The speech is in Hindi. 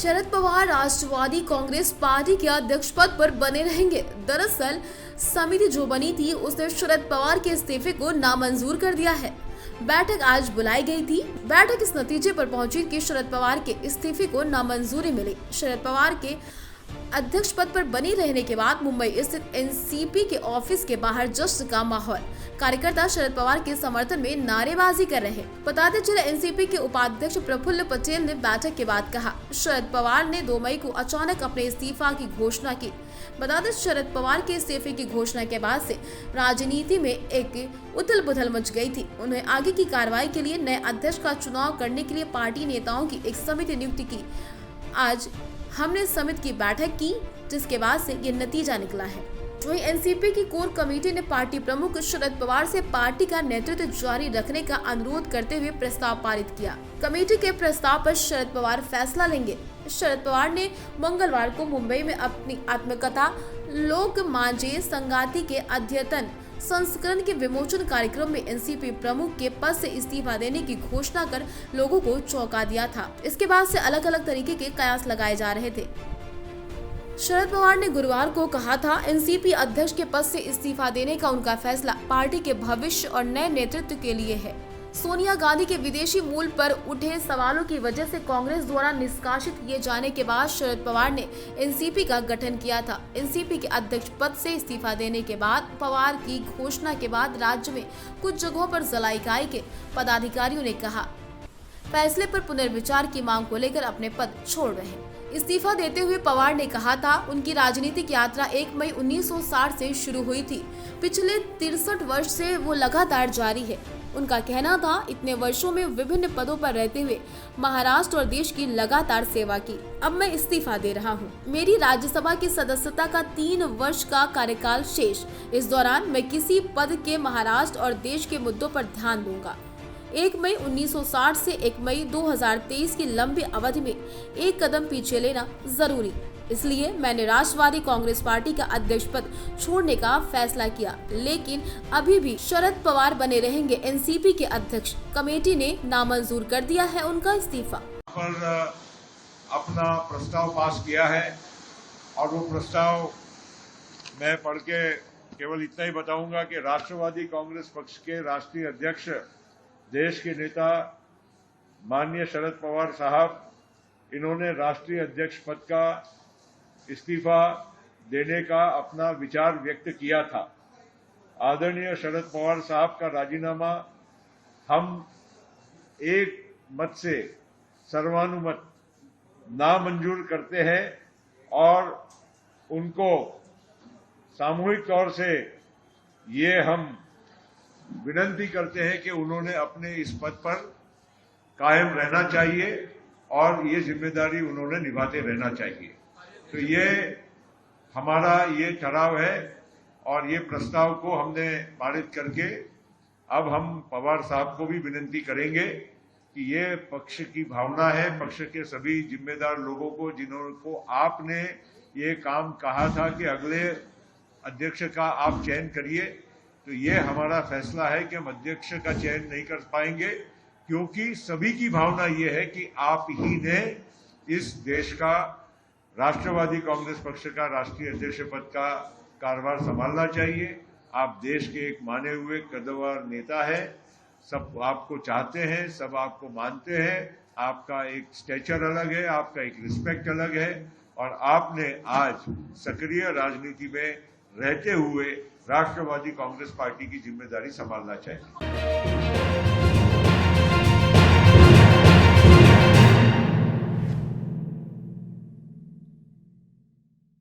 शरद पवार राष्ट्रवादी कांग्रेस पार्टी के अध्यक्ष पद पर बने रहेंगे। दरअसल समिति जो बनी थी उसने शरद पवार के इस्तीफे को नामंजूर कर दिया है। बैठक आज बुलाई गई थी। बैठक इस नतीजे पर पहुंची कि शरद पवार के इस्तीफे को नामंजूरी मिली। शरद पवार के अध्यक्ष पद पर बनी रहने के बाद मुंबई स्थित एनसीपी के ऑफिस के बाहर जश्न का माहौल। कार्यकर्ता शरद पवार के समर्थन में नारेबाजी कर रहे। बताते चले एनसीपी के उपाध्यक्ष प्रफुल्ल पटेल ने बैठक के बाद कहा, शरद पवार ने 2 मई को अचानक अपने इस्तीफा की घोषणा की। बताते शरद पवार के इस्तीफे की घोषणा के बाद से राजनीति में एक उथल पुथल मच गई थी। उन्हें आगे की कार्रवाई के लिए नए अध्यक्ष का चुनाव करने के लिए पार्टी नेताओं की एक समिति नियुक्त की। आज हमने समिति की बैठक की, जिसके बाद से ये नतीजा निकला है। वहीं एनसीपी की कोर कमेटी ने पार्टी प्रमुख शरद पवार से पार्टी का नेतृत्व जारी रखने का अनुरोध करते हुए प्रस्ताव पारित किया। कमेटी के प्रस्ताव पर शरद पवार फैसला लेंगे। शरद पवार ने मंगलवार को मुंबई में अपनी आत्मकथा लोक मांझे संगाति के अद्यतन संस्करण के विमोचन कार्यक्रम में एनसीपी प्रमुख के पद से इस्तीफा देने की घोषणा कर लोगों को चौंका दिया था। इसके बाद से अलग अलग तरीके के कयास लगाए जा रहे थे। शरद पवार ने गुरुवार को कहा था, एनसीपी अध्यक्ष के पद से इस्तीफा देने का उनका फैसला पार्टी के भविष्य और नए नेतृत्व के लिए है। सोनिया गांधी के विदेशी मूल पर उठे सवालों की वजह से कांग्रेस द्वारा निष्कासित किए जाने के बाद शरद पवार ने एनसीपी का गठन किया था। एनसीपी के अध्यक्ष पद से इस्तीफा देने के बाद पवार की घोषणा के बाद राज्य में कुछ जगहों पर जिला इकाई के पदाधिकारियों ने कहा फैसले पर पुनर्विचार की मांग को लेकर अपने पद छोड़ रहे हैं। इस्तीफा देते हुए पवार ने कहा था, उनकी राजनीतिक यात्रा 1 मई 1960 से शुरू हुई थी। पिछले 63 वर्ष से वो लगातार जारी है। उनका कहना था, इतने वर्षों में विभिन्न पदों पर रहते हुए महाराष्ट्र और देश की लगातार सेवा की। अब मैं इस्तीफा दे रहा हूँ। मेरी राज्यसभा की सदस्यता का 3 वर्ष का कार्यकाल शेष। इस दौरान मैं किसी पद के महाराष्ट्र और देश के मुद्दों पर ध्यान दूंगा। 1 मई 1960 से 1 मई 2023 की लंबी अवधि में एक कदम पीछे लेना जरूरी, इसलिए मैंने राष्ट्रवादी कांग्रेस पार्टी का अध्यक्ष पद छोड़ने का फैसला किया। लेकिन अभी भी शरद पवार बने रहेंगे एनसीपी के अध्यक्ष। कमेटी ने नामंजूर कर दिया है उनका इस्तीफा। पर अपना प्रस्ताव पास किया है और वो प्रस्ताव मैं पढ़ के केवल इतना ही बताऊंगा कि राष्ट्रवादी कांग्रेस पक्ष के राष्ट्रीय अध्यक्ष, देश के नेता माननीय शरद पवार साहब, इन्होंने राष्ट्रीय अध्यक्ष पद का इस्तीफा देने का अपना विचार व्यक्त किया था। आदरणीय शरद पवार साहब का राजीनामा हम एक मत से सर्वानुमत नामंजूर करते हैं और उनको सामूहिक तौर से ये हम विनती करते हैं कि उन्होंने अपने इस पद पर कायम रहना चाहिए और ये जिम्मेदारी उन्होंने निभाते रहना चाहिए। तो ये हमारा ये ठहराव है और ये प्रस्ताव को हमने पारित करके अब हम पवार साहब को भी विनती करेंगे कि ये पक्ष की भावना है, पक्ष के सभी जिम्मेदार लोगों को जिनको आपने ये काम कहा था कि अगले अध्यक्ष का आप चयन करिए, तो ये हमारा फैसला है कि हम अध्यक्ष का चयन नहीं कर पाएंगे, क्योंकि सभी की भावना ये है कि आप ही ने इस देश का राष्ट्रवादी कांग्रेस पक्ष का राष्ट्रीय अध्यक्ष पद का कार्यभार संभालना चाहिए। आप देश के एक माने हुए कद्दावर नेता है, सब आपको चाहते हैं, सब आपको मानते हैं। आपका एक स्टेचर अलग है, आपका एक रिस्पेक्ट अलग है और आपने आज सक्रिय राजनीति में रहते हुए राष्ट्रवादी कांग्रेस पार्टी की जिम्मेदारी संभालना चाहिए।